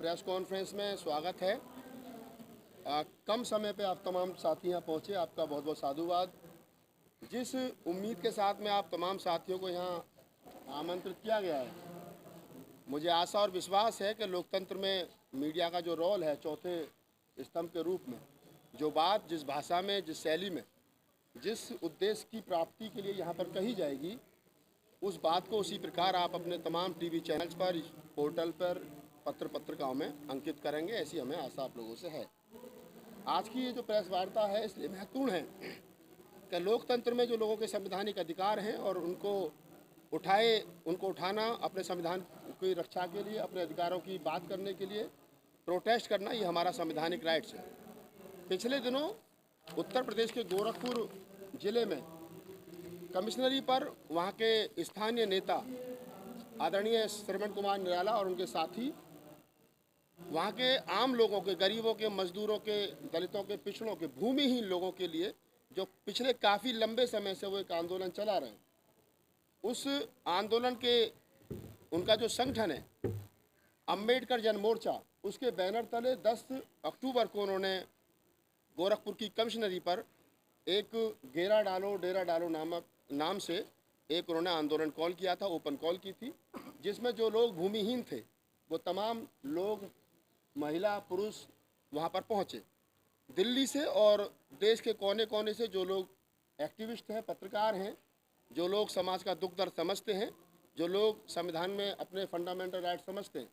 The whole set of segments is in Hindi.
प्रेस कॉन्फ्रेंस में स्वागत है। कम समय पे आप तमाम साथी यहाँ पहुँचे, आपका बहुत बहुत साधुवाद। जिस उम्मीद के साथ में आप तमाम साथियों को यहाँ आमंत्रित किया गया है, मुझे आशा और विश्वास है कि लोकतंत्र में मीडिया का जो रोल है चौथे स्तंभ के रूप में, जो बात जिस भाषा में, जिस शैली में, जिस उद्देश्य की प्राप्ति के लिए यहाँ पर कही जाएगी, उस बात को उसी प्रकार आप अपने तमाम टीवी चैनल्स पर, पोर्टल पर, पत्र पत्रिकाओं में अंकित करेंगे, ऐसी हमें आशा आप लोगों से है। आज की ये जो प्रेस वार्ता है इसलिए महत्वपूर्ण है कि लोकतंत्र में जो लोगों के संवैधानिक अधिकार हैं और उनको उठाना, अपने संविधान की रक्षा के लिए, अपने अधिकारों की बात करने के लिए प्रोटेस्ट करना, ये हमारा संवैधानिक राइट्स है। पिछले दिनों उत्तर प्रदेश के गोरखपुर जिले में कमिश्नरी पर वहाँ के स्थानीय नेता आदरणीय श्रवण कुमार निराला और उनके साथी वहाँ के आम लोगों के, गरीबों के, मजदूरों के, दलितों के, पिछड़ों के, भूमिहीन लोगों के लिए जो पिछले काफ़ी लंबे समय से वो एक आंदोलन चला रहे हैं, उस आंदोलन के उनका जो संगठन है अम्बेडकर जन मोर्चा, उसके बैनर तले 10 अक्टूबर को उन्होंने गोरखपुर की कमिश्नरी पर एक डेरा डालो नाम से एक उन्होंने आंदोलन कॉल किया था, ओपन कॉल की थी, जिसमें जो लोग भूमिहीन थे वो तमाम लोग, महिला पुरुष वहाँ पर पहुँचे। दिल्ली से और देश के कोने कोने से जो लोग एक्टिविस्ट हैं, पत्रकार हैं, जो लोग समाज का दुख दर्द समझते हैं, जो लोग संविधान में अपने फंडामेंटल राइट समझते हैं,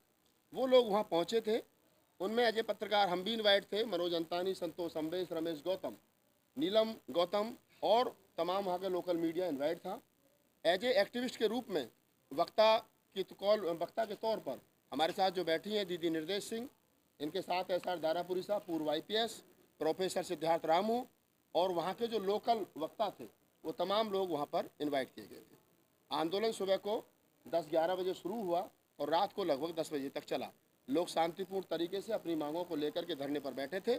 वो लोग वहाँ पहुँचे थे। उनमें एज ए पत्रकार हम भी इन्वाइट थे, मनोज अंतानी, संतोष अम्बेश, रमेश गौतम, नीलम गौतम और तमाम वहाँ के लोकल मीडिया इन्वाइट था। एज ए एक्टिविस्ट के रूप में वक्ता के तौर पर हमारे साथ जो बैठी हैं दीदी निर्देश सिंह, इनके साथ SR दारापुरी साहब, पूर्व IPS, प्रोफेसर सिद्धार्थ रामू और वहाँ के जो लोकल वक्ता थे वो तमाम लोग वहाँ पर इनवाइट किए गए थे। आंदोलन सुबह को 10-11 बजे शुरू हुआ और रात को लगभग 10 बजे तक चला। लोग शांतिपूर्ण तरीके से अपनी मांगों को लेकर के धरने पर बैठे थे।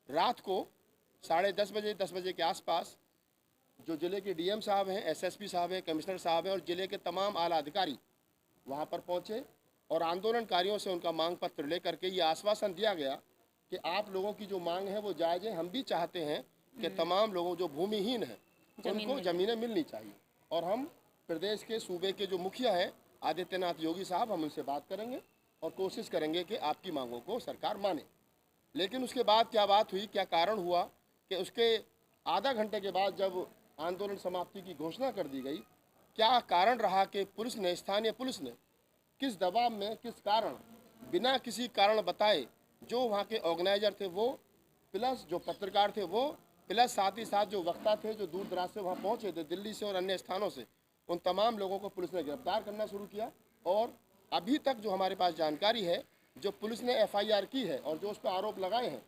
रात को 10:30 बजे के आसपास जो जिले के DM साहब हैं, SSP साहब हैं, कमिश्नर साहब हैं और जिले के तमाम आला अधिकारी वहाँ पर पहुँचे और आंदोलनकारियों से उनका मांग पत्र लेकर के ये आश्वासन दिया गया कि आप लोगों की जो मांग है वो जायज़ है। हम भी चाहते हैं कि तमाम लोगों जो भूमिहीन हैं उनको ज़मीनें मिलनी चाहिए और हम प्रदेश के सूबे के जो मुखिया है आदित्यनाथ योगी साहब, हम उनसे बात करेंगे और कोशिश करेंगे कि आपकी मांगों को सरकार माने। लेकिन उसके बाद क्या बात हुई, क्या कारण हुआ कि उसके आधा घंटे के बाद जब आंदोलन समाप्ति की घोषणा कर दी गई, क्या कारण रहा कि पुलिस ने, स्थानीय पुलिस ने किस दबाव में, किस कारण, बिना किसी कारण बताए जो वहाँ के ऑर्गेनाइजर थे वो, प्लस जो पत्रकार थे वो, प्लस साथ ही साथ जो वक्ता थे जो दूर दराज से वहाँ पहुँचे थे, दिल्ली से और अन्य स्थानों से, उन तमाम लोगों को पुलिस ने गिरफ्तार करना शुरू किया। और अभी तक जो हमारे पास जानकारी है, जो पुलिस ने FIR की है और जो उस पर आरोप लगाए हैं,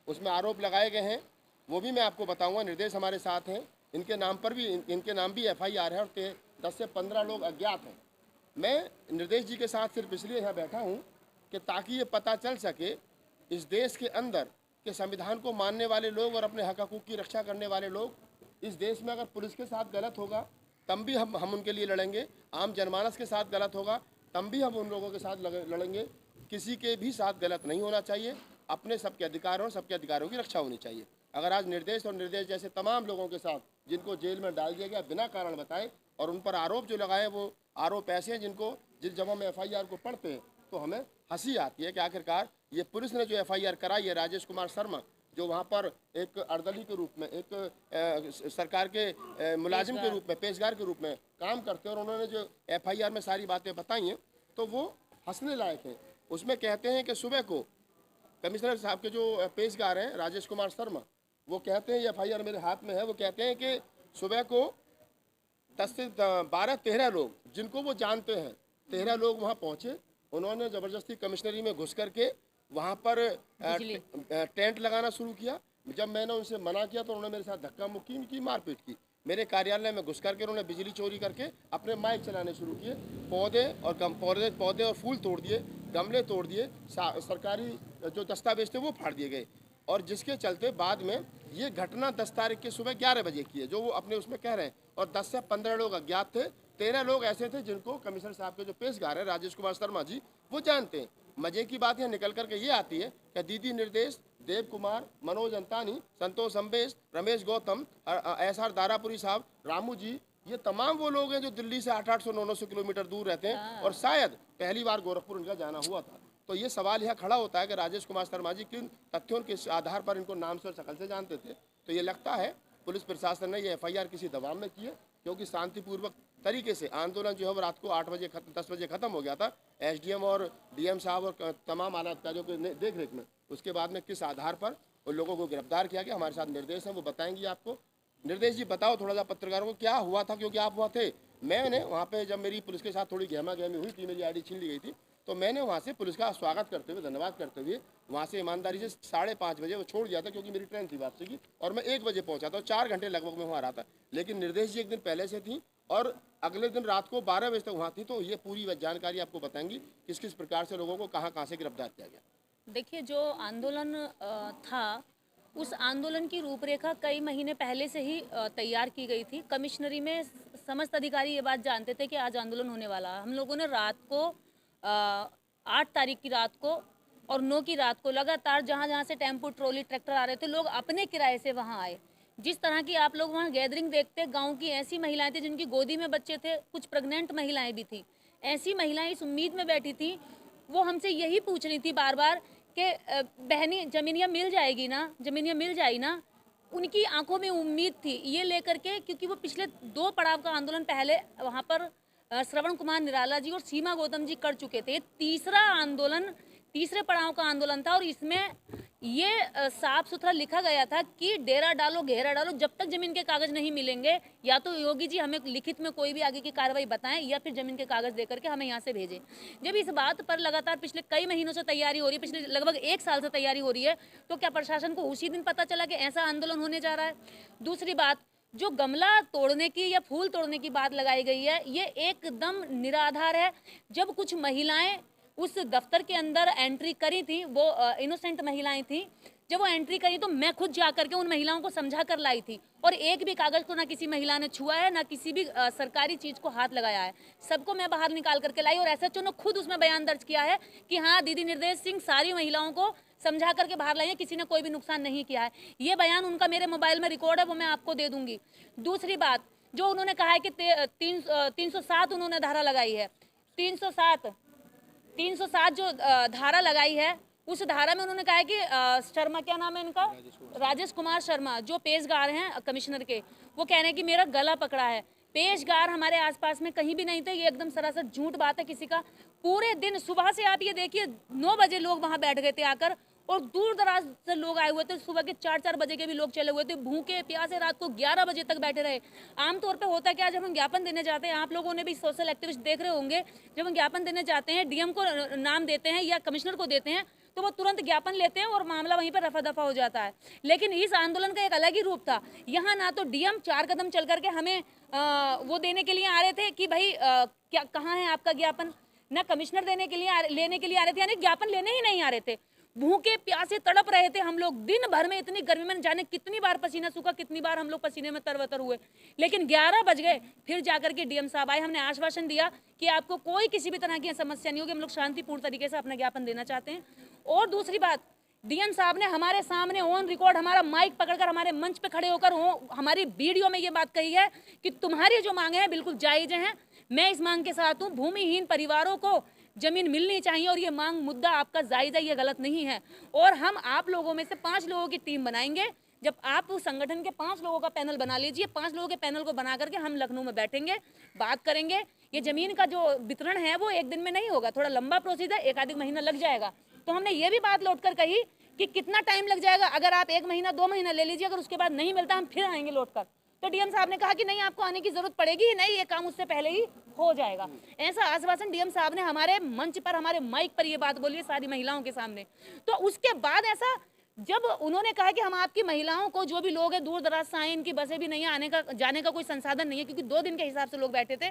उसमें आरोप लगाए गए हैं वो भी मैं आपको बताऊँगा। निर्देश हमारे साथ हैं, इनके नाम भी FIR है और 10 से 15 लोग अज्ञात हैं। मैं निर्देश जी के साथ सिर्फ इसलिए यहाँ बैठा हूँ कि ताकि ये पता चल सके इस देश के अंदर के संविधान को मानने वाले लोग और अपने हक हकूक़ की रक्षा करने वाले लोग, इस देश में अगर पुलिस के साथ गलत होगा तब भी हम उनके लिए लड़ेंगे, आम जनमानस के साथ गलत होगा तब भी हम उन लोगों के साथ लड़ेंगे। किसी के भी साथ गलत नहीं होना चाहिए, अपने सबके अधिकारों और सबके अधिकारों की रक्षा होनी चाहिए। अगर आज निर्देश और निर्देश जैसे तमाम लोगों के साथ जिनको जेल में डाल दिया गया बिना कारण बताए, और उन पर आरोप जो लगाए वो आरोप ऐसे हैं जब हम FIR को पढ़ते हैं तो हमें हंसी आती है कि आखिरकार ये पुलिस ने जो FIR कराई है, राजेश कुमार शर्मा जो वहाँ पर एक अर्दली के रूप में, एक सरकार के मुलाजिम के रूप में, पेशगार के रूप में काम करते हैं, और उन्होंने जो FIR में सारी बातें बताई हैं तो वो हंसने लायक हैं। उसमें कहते हैं कि सुबह को कमिश्नर साहब के जो पेशगार हैं राजेश कुमार शर्मा, वो कहते हैं, ये FIR मेरे हाथ में है, वो कहते हैं कि सुबह को 10 से 12-13 लोग जिनको वो जानते हैं, 13 लोग वहाँ पहुँचे। उन्होंने ज़बरदस्ती कमिश्नरी में घुस करके वहाँ पर टेंट लगाना शुरू किया। जब मैंने उनसे मना किया तो उन्होंने मेरे साथ धक्का मुक्की की, मारपीट की। मेरे कार्यालय में घुस करके उन्होंने बिजली चोरी करके अपने माइक चलाने शुरू किए। पौधे और फूल तोड़ दिए, गमले तोड़ दिए, सरकारी जो दस्तावेज थे वो फाड़ दिए गए। और जिसके चलते बाद में ये घटना 10 तारीख की सुबह 11 बजे की है, जो वो अपने उसमें कह रहे हैं। और 10 से 15 लोग अज्ञात थे, 13 लोग ऐसे थे जिनको कमिश्नर साहब के जो पेशगार है राजेश कुमार शर्मा जी वो जानते हैं। मजे की बात यहाँ निकल करके ये आती है कि दीदी निर्देश, देव कुमार, मनोज अंतानी, संतोष अम्बेश, रमेश गौतम, SR दारापुरी साहब, रामू जी, ये तमाम वो लोग हैं जो दिल्ली से 800 900 किलोमीटर दूर रहते हैं और शायद पहली बार गोरखपुर इनका जाना हुआ था। तो ये सवाल यहाँ खड़ा होता है कि राजेश कुमार शर्मा जी किन तथ्यों के आधार पर इनको नाम से और शकल से जानते थे। तो ये लगता है पुलिस प्रशासन ने ये FIR किसी दबाव में की है, क्योंकि शांतिपूर्वक तरीके से आंदोलन जो है वो रात को 10 बजे खत्म हो गया था SDM और DM साहब और तमाम आला अधिकारियों के देख रेख में। उसके बाद में किस आधार पर उन लोगों को गिरफ्तार किया गया, हमारे साथ निर्देश हैं, वो बताएंगे आपको। निर्देश जी बताओ थोड़ा सा पत्रकारों को क्या हुआ था, क्योंकि आप वहाँ थे। मैंने वहाँ पे जब मेरी पुलिस के साथ थोड़ी गहमा गहमी हुई थी, मेरी ID छीन ली गई थी, तो मैंने वहाँ से पुलिस का स्वागत करते हुए, धन्यवाद करते हुए वहाँ से ईमानदारी से 5:30 बजे वो छोड़ दिया था, क्योंकि मेरी ट्रेन थी वापसी की, और मैं 1 बजे पहुँचा था। 4 घंटे लगभग मैं वहाँ रहा था। लेकिन निर्देश जी एक दिन पहले से थी और अगले दिन रात को 12 बजे तक वहाँ थी, तो ये पूरी जानकारी आपको बताएंगी किस किस प्रकार से लोगों को कहाँ से गिरफ्तार किया गया। देखिए, जो आंदोलन था, उस आंदोलन की रूपरेखा कई महीने पहले से ही तैयार की गई थी। कमिश्नरी में समस्त अधिकारी ये बात जानते थे कि आज आंदोलन होने वाला है। हम लोगों ने रात को 8 तारीख की रात को और 9 की रात को लगातार जहाँ से टेम्पो, ट्रॉली, ट्रैक्टर आ रहे थे, लोग अपने किराए से वहाँ आए। जिस तरह की आप लोग वहाँ गैदरिंग देखते, गांव की ऐसी महिलाएं थी जिनकी गोदी में बच्चे थे, कुछ प्रेग्नेंट महिलाएं भी थी। ऐसी महिलाएं इस उम्मीद में बैठी थी, वो हमसे यही पूछ रही थी बार बार कि बहनी जमीनिया मिल जाएगी ना, जमीनिया मिल जाएगी ना। उनकी आंखों में उम्मीद थी ये लेकर के, क्योंकि वो पिछले 2 पड़ाव का आंदोलन पहले वहाँ पर श्रवण कुमार निराला जी और सीमा गौतम जी कर चुके थे। तीसरा आंदोलन, तीसरे पड़ाव का आंदोलन था, और इसमें ये साफ सुथरा लिखा गया था कि डेरा डालो, घेरा डालो, जब तक जमीन के कागज नहीं मिलेंगे, या तो योगी जी हमें लिखित में कोई भी आगे की कार्रवाई बताएं, या फिर जमीन के कागज देकर के हमें यहाँ से भेजें। जब इस बात पर लगातार पिछले कई महीनों से तैयारी हो रही है, पिछले लगभग 1 साल से तैयारी हो रही है, तो क्या प्रशासन को उसी दिन पता चला कि ऐसा आंदोलन होने जा रहा है? दूसरी बात, जो गमला तोड़ने की या फूल तोड़ने की बात लगाई गई है, ये एकदम निराधार है। जब कुछ महिलाएं उस दफ्तर के अंदर एंट्री करी थी, वो इनोसेंट महिलाएं थी, जब वो एंट्री करी तो मैं खुद जा करके उन महिलाओं को समझा कर लाई थी, और एक भी कागज को ना किसी महिला ने छुआ है, ना किसी भी सरकारी चीज को हाथ लगाया है। सबको मैं बाहर निकाल करके लाई, और SHO ने खुद उसमें बयान दर्ज किया है कि हाँ, दीदी निर्देश सिंह सारी महिलाओं को समझा करके बाहर लाई है, किसी ने कोई भी नुकसान नहीं किया है। ये बयान उनका मेरे मोबाइल में रिकॉर्ड है, वो मैं आपको दे दूंगी। दूसरी बात, जो उन्होंने कहा है कि 307 उन्होंने धारा लगाई है, 307 जो धारा लगाई है, उस धारा में उन्होंने कहा है कि शर्मा, क्या नाम है इनका, राजेश कुमार शर्मा, जो पेशगार हैं कमिश्नर के, वो कह रहे हैं कि मेरा गला पकड़ा है। पेशगार हमारे आसपास में कहीं भी नहीं थे। ये एकदम सरासर झूठ बात है किसी का। पूरे दिन सुबह से आप ये देखिए 9 बजे लोग वहां बैठ गए थे आकर, और दूर दराज से लोग आए हुए थे। सुबह के 4-4 बजे के भी लोग चले हुए थे, भूखे प्यासे रात को 11 बजे तक बैठे रहे। आमतौर पे होता है कि आज हम ज्ञापन देने जाते हैं, आप लोगों ने भी सोशल एक्टिविस्ट देख रहे होंगे, जब हम ज्ञापन देने जाते हैं, DM को नाम देते हैं या कमिश्नर को देते हैं, तो वो तुरंत ज्ञापन लेते हैं और मामला वहीं पर रफा दफा हो जाता है। लेकिन इस आंदोलन का एक अलग ही रूप था। यहाँ ना तो DM 4 कदम चल करके हमें वो देने के लिए आ रहे थे कि भाई क्या कहाँ है आपका ज्ञापन, ना कमिश्नर देने के लिए लेने के लिए आ रहे थे, यानी ज्ञापन लेने ही नहीं आ रहे थे। भूखे प्यासे तड़प रहे थे हम लोग दिन भर में, इतनी गर्मी में जाने कितनी बार पसीना सूखा, कितनी बार हम लोग पसीने में तरबतर हुए। लेकिन 11 बज गए, फिर जाकर के DM साहब आए, हमने आश्वासन दिया कि आपको कोई किसी भी तरह की समस्या नहीं होगी, हम लोग शांतिपूर्ण तरीके से अपना ज्ञापन देना चाहते हैं। और दूसरी बात, DM साहब ने हमारे सामने ऑन रिकॉर्ड हमारा माइक पकड़कर हमारे मंच पे खड़े होकर हमारी वीडियो में ये बात कही है कि तुम्हारी जो मांगे हैं बिल्कुल जायज हैं, मैं इस मांग के साथ हूँ, भूमिहीन परिवारों को जमीन मिलनी चाहिए, और ये मांग मुद्दा आपका जायज है, ये गलत नहीं है। और हम आप लोगों में से 5 लोगों की टीम बनाएंगे। जब आप उस संगठन के 5 लोगों का पैनल बना लीजिए, 5 लोगों के पैनल को बना करके हम लखनऊ में बैठेंगे, बात करेंगे। ये जमीन का जो वितरण है वो एक दिन में नहीं होगा, थोड़ा लंबा प्रोसीजर, 1 महीना लग जाएगा। तो हमने ये भी बात लौट कर कही कि कितना टाइम लग जाएगा, अगर आप 1 महीना 2 महीना ले लीजिए, अगर उसके बाद नहीं मिलता हम फिर आएंगे लौट कर। तो DM साहब ने कहा कि नहीं, आपको आने की जरूरत पड़ेगी ही नहीं, ये काम उससे पहले ही हो जाएगा। ऐसा आश्वासन DM साहब ने हमारे मंच पर, हमारे माइक पर ये बात बोली है सारी महिलाओं के सामने। तो उसके बाद ऐसा जब उन्होंने कहा कि हम आपकी महिलाओं को, जो भी लोग हैं दूर दराज से आए, इनकी बसें भी नहीं है, आने का जाने का कोई संसाधन नहीं है, क्योंकि 2 दिन के हिसाब से लोग बैठे थे,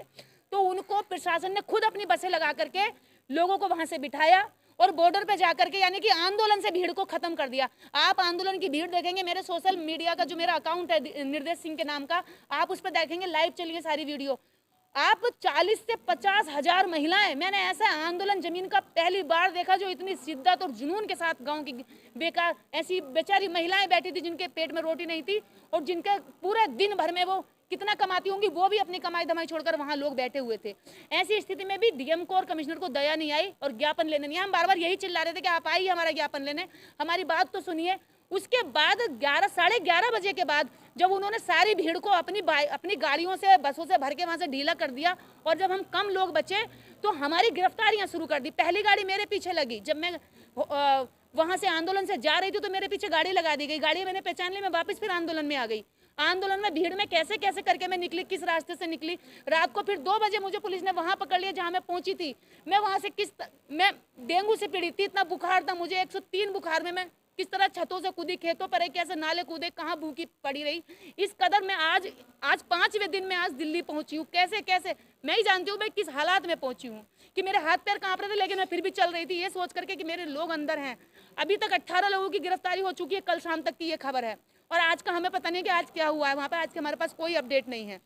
तो उनको प्रशासन ने खुद अपनी बसें लगा करके लोगों को वहां से बिठाया और बॉर्डर पे जाकर के, यानी कि आंदोलन से भीड़ को खत्म कर दिया। आप आंदोलन की भीड़ देखेंगे, मेरे सोशल मीडिया का जो मेरा अकाउंट है निर्देश सिंह के नाम का, आप उस पर देखेंगे, लाइव चलिए सारी वीडियो। आप 40 से 50 हजार महिलाएं, मैंने ऐसा आंदोलन जमीन का पहली बार देखा जो इतनी शिद्दत और जुनून के साथ गांव की बेकार ऐसी बेचारी महिलाएं बैठी थी जिनके पेट में रोटी नहीं थी और जिनके पूरे दिन भर में वो कितना कमाती होंगी, वो भी अपनी कमाई धमाई छोड़कर वहां लोग बैठे हुए थे। ऐसी स्थिति में भी डीएम को और कमिश्नर को दया नहीं आई और ज्ञापन लेने नहीं। हम बार बार यही चिल्ला रहे थे कि आप आइए हमारा ज्ञापन लेने, हमारी बात तो सुनिए। उसके बाद 11 बजे के बाद जब उन्होंने सारी भीड़ को अपनी गाड़ियों से बसों से भर के वहां से ढीला कर दिया और जब हम कम लोग बचे तो हमारी गिरफ्तारियां शुरू कर दी। पहली गाड़ी मेरे पीछे लगी, जब मैं वहां से आंदोलन से जा रही थी तो मेरे पीछे गाड़ी लगा दी गई। गाड़ी मैंने पहचान ली, मैं वापस फिर आंदोलन में आ गई। आंदोलन में भीड़ में कैसे कैसे करके मैं निकली, किस रास्ते से निकली। रात को फिर 2 बजे मुझे पुलिस ने वहां पकड़ लिया जहां मैं पहुंची थी। मैं वहां से मैं डेंगू से पीड़ित थी, इतना बुखार था मुझे, 103 बुखार में मैं किस तरह छतों से कूदी, खेतों पर कैसे नाले कूदे, कहाँ भूखी पड़ी रही। इस कदर मैं आज 5वें दिन में आज दिल्ली पहुंची हूँ। कैसे कैसे मैं ही जानती हूँ मैं किस हालात में पहुंची हूँ कि मेरे हाथ पैर कांप रहे थे लेकिन मैं फिर भी चल रही थी ये सोच करके कि मेरे लोग अंदर हैं। अभी तक 18 लोगों की गिरफ्तारी हो चुकी है, कल शाम तक की ये खबर है। और आज का हमें पता नहीं कि आज क्या हुआ है वहाँ पे, आज के हमारे पास कोई अपडेट नहीं है।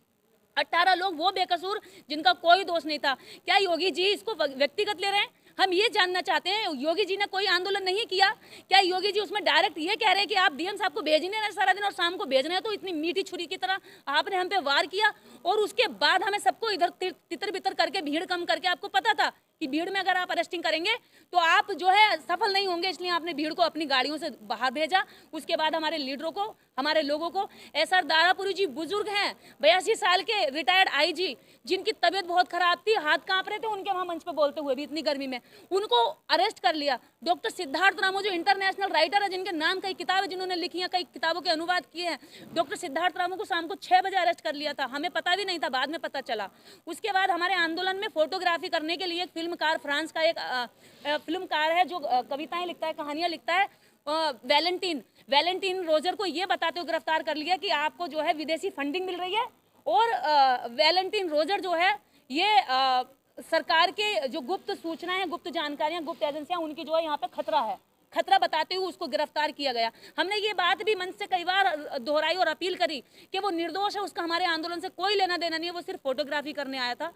18 लोग वो बेकसूर जिनका कोई दोष नहीं था। क्या योगी जी इसको व्यक्तिगत ले रहे हैं? हम ये जानना चाहते हैं, योगी जी ने कोई आंदोलन नहीं किया क्या? योगी जी उसमें डायरेक्ट ये कह रहे हैं कि आप डीएम साहब को भेजने हैं सारा दिन और शाम को भेज रहे हैं, तो इतनी मीठी छुरी की तरह आपने हम पे वार किया और उसके बाद हमें सबको इधर तितर बितर करके भीड़ कम करके, आपको पता था कि भीड़ में अगर आप अरेस्टिंग करेंगे तो आप जो है सफल नहीं होंगे, इसलिए आपने भीड़ को अपनी गाड़ियों से बाहर भेजा। उसके बाद हमारे लीडरों को, हमारे लोगों को, एसआर दारापुरी जी बुजुर्ग हैं, 82 साल के रिटायर्ड आईजी, जिनकी तबीयत बहुत खराब थी, हाथ कांप रहे थे उनके वहां मंच पे बोलते हुए भी इतनी गर्मी में, उनको अरेस्ट कर लिया। डॉक्टर सिद्धार्थ रामू जो इंटरनेशनल राइटर है, जिनके नाम कई किताबें जिन्होंने लिखी हैं, कई किताबों के अनुवाद किए हैं, डॉक्टर सिद्धार्थ रामू को शाम को 6 बजे अरेस्ट कर लिया था। हमें पता भी नहीं था, बाद में पता चला। उसके बाद हमारे आंदोलन में फोटोग्राफी करने के लिए एक फिल्मकार, फ्रांस का एक फिल्मकार है जो कविताएं लिखता है, कहानियां लिखता है, वैलेंटीन रोजर को ये बताते हुए गिरफ्तार कर लिया कि आपको जो है विदेशी फंडिंग मिल रही है और वैलेंटीन रोजर जो है ये सरकार के जो गुप्त सूचनाएं हैं, गुप्त जानकारियां, गुप्त एजेंसियां, उनकी जो है यहाँ पे खतरा बताते हुए उसको गिरफ्तार किया गया। हमने ये बात भी मंच से कई बार दोहराई और अपील करी कि वो निर्दोष है, उसका हमारे आंदोलन से कोई लेना देना नहीं है, वो सिर्फ फोटोग्राफी करने आया था।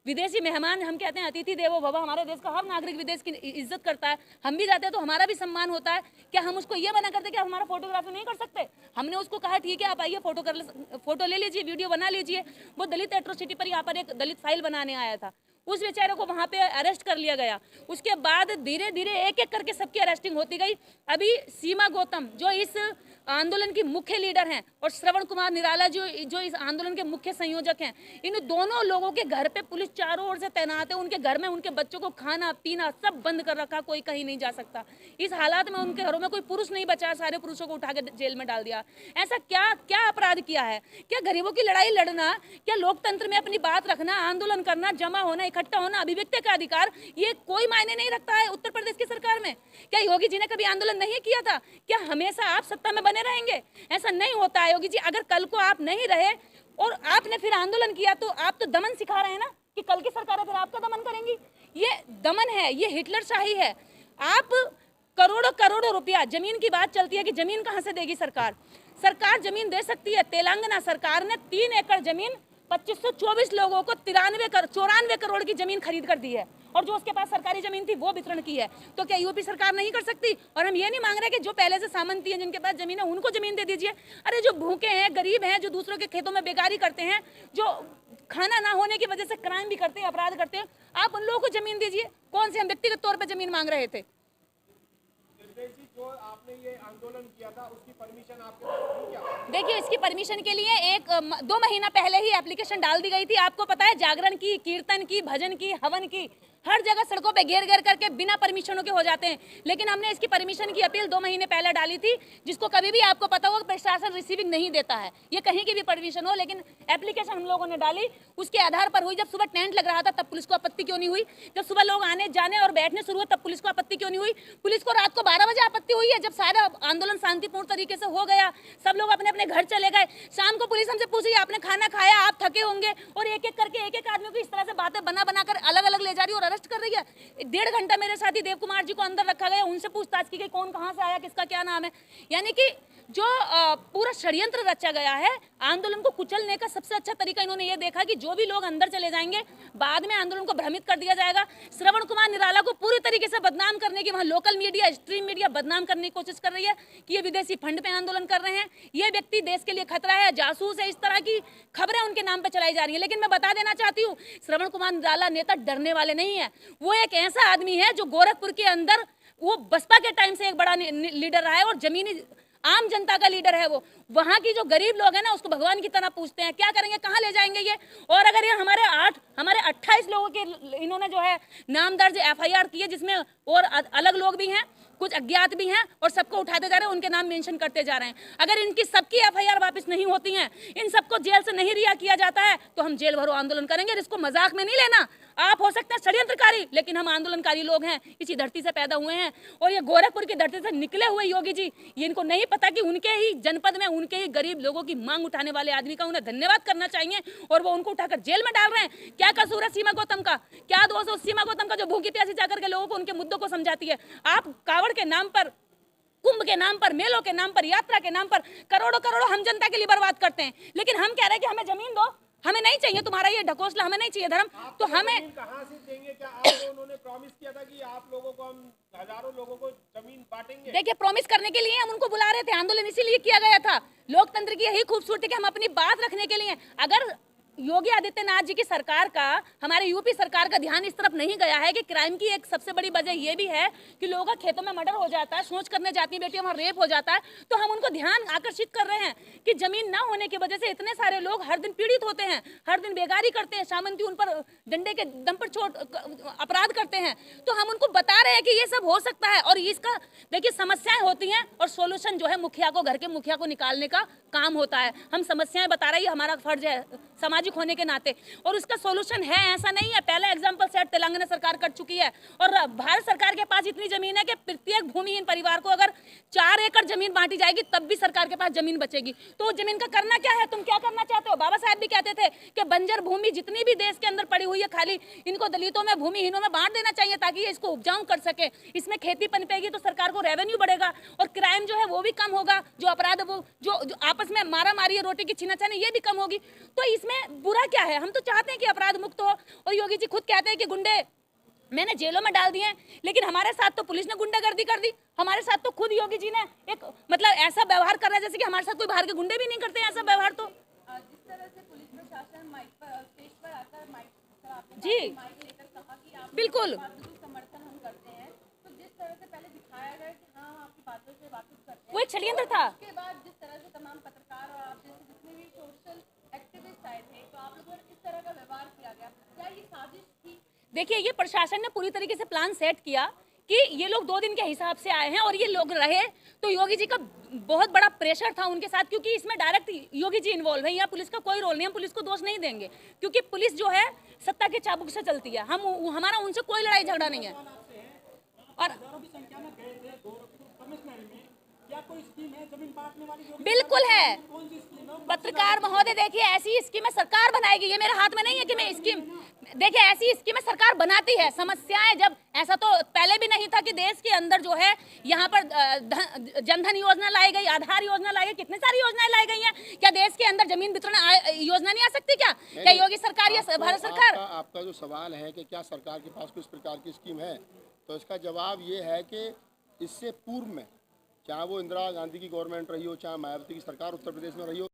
विदेशी मेहमान, हम कहते हैं अतिथि देवो भव, हमारे देश का हर नागरिक विदेश की इज्जत करता है, हम भी जाते हैं तो हमारा भी सम्मान होता है। क्या हम उसको ये मना करते कि आप हमारा फोटोग्राफी नहीं कर सकते? हमने उसको कहा ठीक है आप आइए, फोटो ले लीजिए, वीडियो बना लीजिए। वो दलित एट्रोसिटी पर यहाँ पर एक दलित फाइल बनाने आया था, उस बेचारे को वहां पे अरेस्ट कर लिया गया। उसके बाद धीरे धीरे एक एक करके सबकी अरेस्टिंग होती गई। अभी सीमा गौतम जो इस आंदोलन की मुख्य लीडर हैं और श्रवण कुमार निराला जो इस आंदोलन के मुख्य संयोजक हैं, इन दोनों लोगों के घर पे पुलिस चारों ओर से तैनात है। उनके घर में उनके बच्चों को खाना पीना सब बंद कर रखा, कोई कहीं नहीं जा सकता। इस हालात में उनके घरों में कोई पुरुष नहीं बचा, सारे पुरुषों को उठा के जेल में डाल दिया। ऐसा क्या क्या अपराध किया है? क्या गरीबों की लड़ाई लड़ना, क्या लोकतंत्र में अपनी बात रखना, आंदोलन करना, जमा होना, इकट्ठा होना, अभिव्यक्ति का अधिकार, ये कोई मायने नहीं रखता है उत्तर प्रदेश की सरकार में? क्या योगी जी ने कभी आंदोलन नहीं किया था? क्या हमेशा आप सत्ता में बने रहेंगे? ऐसा नहीं होता है योगी जी। अगर कल को आप नहीं रहे और आपने फिर आंदोलन किया तो आप तो दमन सिखा रहे हैं ना कि कल की सरकारें फिर आपका दमन करेंगी। ये दमन है, ये हिटलरशाही है। आप करोड़ों करोड़ों रुपया, जमीन की बात चलती है कि जमीन कहां से देगी सरकार? सरकार जमीन दे सकती है। तेलंगाना सरकार ने 3 एकड़ जमीन 2524 लोगों को 94 करोड़ की जमीन खरीद कर दी है और जो उसके पास सरकारी जमीन थी वो वितरण की है। तो क्या यूपी सरकार नहीं कर सकती? और हम ये नहीं मांग रहे कि जो पहले से सामंती हैं, जिनके पास जमीन है, उनको जमीन दे दीजिए। अरे जो भूखे हैं, गरीब हैं, जो दूसरों के खेतों में बेकारी करते हैं, जो खाना ना होने की वजह से क्राइम भी करते हैं, अपराध करते हैं, आप उन लोगों को जमीन दीजिए। कौन से हम व्यक्तिगत तौर पर जमीन मांग रहे थे? जो आपने ये आंदोलन किया था उसकी परमिशन आपके पास थी क्या? देखिए, इसकी परमिशन के लिए 2 महीना पहले ही एप्लीकेशन डाल दी गई थी। आपको पता है, जागरण की, कीर्तन की, भजन की, हवन की, हर जगह सड़कों पे घेर घेर करके बिना परमिशनों के हो जाते हैं। लेकिन हमने इसकी परमिशन की अपील 2 महीने पहले डाली थी, जिसको कभी भी आपको पता होगा प्रशासन रिसीविंग नहीं देता है, ये कहीं की भी परमिशन हो। लेकिन एप्लीकेशन हम लोगों ने डाली, उसके आधार पर हुई। जब सुबह टेंट लग रहा था तब पुलिस को आपत्ति क्यों नहीं हुई? जब सुबह लोग आने जाने और बैठने शुरू हुए तब पुलिस को आपत्ति क्यों नहीं हुई? पुलिस को रात को 12 बजे आपत्ति हुई है, जब सारा आंदोलन शांतिपूर्ण तरीके से हो गया, सब लोग अपने अपने घर चले गए। शाम को पुलिस हमसे पूछ रही है आपने खाना खाया, आप थके होंगे, और एक एक करके एक एक आदमी को इस तरह से बातें बना बना कर अलग अलग ले जा रही है और अरेस्ट कर रही है। 1.5 घंटा मेरे साथी देव कुमार जी को अंदर रखा गया, उनसे पूछताछ की गई कौन कहां से आया, किसका क्या नाम है। यानी कि जो पूरा षड्यंत्र रचा गया है आंदोलन को कुचलने का। सबसे अच्छा तरीका इन्होंने ये देखा कि जो भी लोग अंदर चले जाएंगे बाद में आंदोलन को भ्रमित कर दिया जाएगा। श्रवण कुमार निराला को पूरी तरीके से बदनाम करने की वहाँ लोकल मीडिया, स्ट्रीम मीडिया बदनाम करने की कोशिश कर रही है कि ये विदेशी फंड पे आंदोलन कर रहे हैं, ये व्यक्ति देश के लिए खतरा है, जासूस है। इस तरह की खबरें उनके नाम पे चलाई जा रही है। लेकिन मैं बता देना चाहती हूँ, श्रवण कुमार निराला नेता डरने वाले नहीं है। वो एक ऐसा आदमी है जो गोरखपुर के अंदर वो बसपा के टाइम से एक बड़ा लीडर रहा है और जमीनी आम जनता का लीडर है। वो वहां की जो गरीब लोग हैं ना उसको भगवान की तरह पूछते हैं। क्या करेंगे, कहाँ ले जाएंगे ये? और अगर ये हमारे 28 लोगों के इन्होंने जो है नाम दर्ज FIR की है, जिसमें और अलग लोग भी हैं, कुछ अज्ञात भी हैं, और सबको उठाते जा रहे हैं, उनके नाम मेंशन करते जा रहे हैं। अगर इनकी सबकी FIR वापस नहीं होती हैं, इन सबको जेल से नहीं रिहा किया जाता है, तो हम जेल भरो आंदोलन करेंगे। इसको मजाक में नहीं लेना। आप हो सकते हैं षड्यंत्रकारी, लेकिन हम आंदोलनकारी लोग हैं, इसी धरती से पैदा हुए हैं। और ये गोरखपुर की धरती से निकले हुए योगी जी, ये इनको नहीं पता कि उनके ही जनपद में उनके ही गरीब लोगों की मांग उठाने वाले आदमी का उन्हें धन्यवाद करना चाहिए, और वो उनको उठाकर जेल में डाल रहे हैं। क्या कसूर है सीमा गौतम का? क्या दोष है उस सीमा गौतम का जो भूखी प्यासी जाकर के लोगों को उनके मुद्दों को समझाती है? आप कावड़ के नाम पर, कुंभ के नाम पर, मेलों के नाम पर, यात्रा के नाम पर करोड़ों करोड़ों हम जनता के लिए बर्बाद करते हैं। लेकिन हम कह रहे हैं कि हमें जमीन दो, हमें नहीं चाहिए तुम्हारा ये ढकोसला, हमें नहीं चाहिए धर्म, तो हमें कहाँ से देंगे? क्या आपको उन्होंने प्रॉमिस किया था कि आप लोगों को, हम हजारों लोगों को जमीन बांटेंगे? देखिए, प्रॉमिस करने के लिए हम उनको बुला रहे थे, आंदोलन इसीलिए किया गया था। लोकतंत्र की यही खूबसूरती कि हम अपनी बात रखने के लिए, अगर योगी आदित्यनाथ जी की सरकार का, हमारे यूपी सरकार का ध्यान इस तरफ नहीं गया है कि क्राइम की एक सबसे बड़ी वजह ये भी है कि लोगों का खेतों में मर्डर हो जाता है, सोच करने जाती है बेटियां, वहाँ रेप हो जाता है, तो हम उनको ध्यान आकर्षित कर रहे हैं कि जमीन ना होने की वजह से इतने सारे लोग हर दिन पीड़ित होते हैं, हर दिन बेगारी करते हैं, सामंती उन पर डंडे के दम पर अपराध करते हैं। तो हम उनको बता रहे हैं कि ये सब हो सकता है, और इसका देखिए समस्याएं होती हैं और सोल्यूशन जो है मुखिया को, घर के मुखिया को निकालने का काम होता है। हम समस्याएं बता रहे हैं, हमारा फर्ज है सामाजिक होने के नाते, और उसका सॉल्यूशन है, ऐसा नहीं है। पहला एग्जांपल सेट तेलंगाना सरकार कर चुकी है, और भारत सरकार के पास इतनी जमीन है कि प्रत्येक भूमिहीन परिवार को अगर 4 एकड़ जमीन बांटी जाएगी तब भी सरकार के पास जमीन बचेगी। तो उस जमीन का करना क्या है? तुम क्या करना चाहते हो? बाबा साहब भी कहते थे कि बंजर भूमि जितनी भी देश के अंदर पड़ी हुई है खाली, इनको दलितों में, भूमिहीनों में बांट देना चाहिए ताकि ये इसको उपजाऊ कर सके। इसमें खेती पनपेगी तो सरकार को रेवेन्यू बढ़ेगा और क्राइम जो है वो भी कम होगा, जो अपराध वो जो आपस में मारा मारी, रोटी की छीनाछानी, ये भी कम होगी। तो इसमें बुरा क्या है? हम तो चाहते हैं कि अपराध मुक्त हो। और योगी जी खुद कहते हैं कि गुंडे मैंने जेलों में डाल दिए हैं, लेकिन हमारे साथ तो पुलिस ने गुंडागर्दी कर दी। हमारे साथ तो खुद योगी जी ने एक मतलब ऐसा व्यवहार कर रहा है जैसे कि हमारे साथ कोई बाहर के गुंडे भी नहीं करते हैं ऐसा व्यवहार। तो जिस तरह से पुलिस प्रशासन माइक पर, स्टेज पर आकर माइक जी लेकर कहा कि आप बिल्कुल समर्थन हम करते हैं, तो जिस तरह से पहले दिखाया गया कि हाँ आपकी बातों से वापस करते हैं, वो एक षड्यंत्र था। उसके बाद जिस तरह से तमाम पत्रकार और आप जैसे जितने भी सोशल एक्टिविस्ट आए थे, तो आप लोगों ने इस तरह का व्यवहार किया गया, क्या ये साजिश थी? देखिए, ये प्रशासन ने पूरी तरीके से प्लान सेट किया कि ये लोग 2 दिन के हिसाब से आए हैं और ये लोग रहे, तो योगी जी का बहुत बड़ा प्रेशर था उनके साथ, क्योंकि इसमें डायरेक्ट योगी जी इन्वॉल्व है। यहाँ पुलिस का कोई रोल नहीं, हम पुलिस को दोष नहीं देंगे, क्योंकि पुलिस जो है सत्ता के चाबुक से चलती है। हमारा उनसे कोई लड़ाई झगड़ा नहीं है। और बिल्कुल है पत्रकार महोदय, देखिए ऐसी स्कीमें सरकार बनाएगी, ये मेरे हाथ में नहीं है कि मैं स्कीम, देखिए ऐसी स्कीमें सरकार बनाती है। समस्याएं जब, ऐसा तो पहले भी नहीं था कि देश के अंदर जो है यहाँ पर जनधन योजना लाई गई, आधार योजना लाई गई, कितनी सारी योजनाएं लाई गई हैं। क्या देश के अंदर जमीन वितरण योजना नहीं आ सकती? क्या योगी सरकार या भारत सरकार? आपका जो सवाल है कि क्या सरकार के पास कुछ प्रकार की स्कीम है, तो इसका जवाब ये है कि इससे पूर्व में, चाहे वो इंदिरा गांधी की गवर्नमेंट रही हो, चाहे मायावती की सरकार उत्तर प्रदेश में रही हो,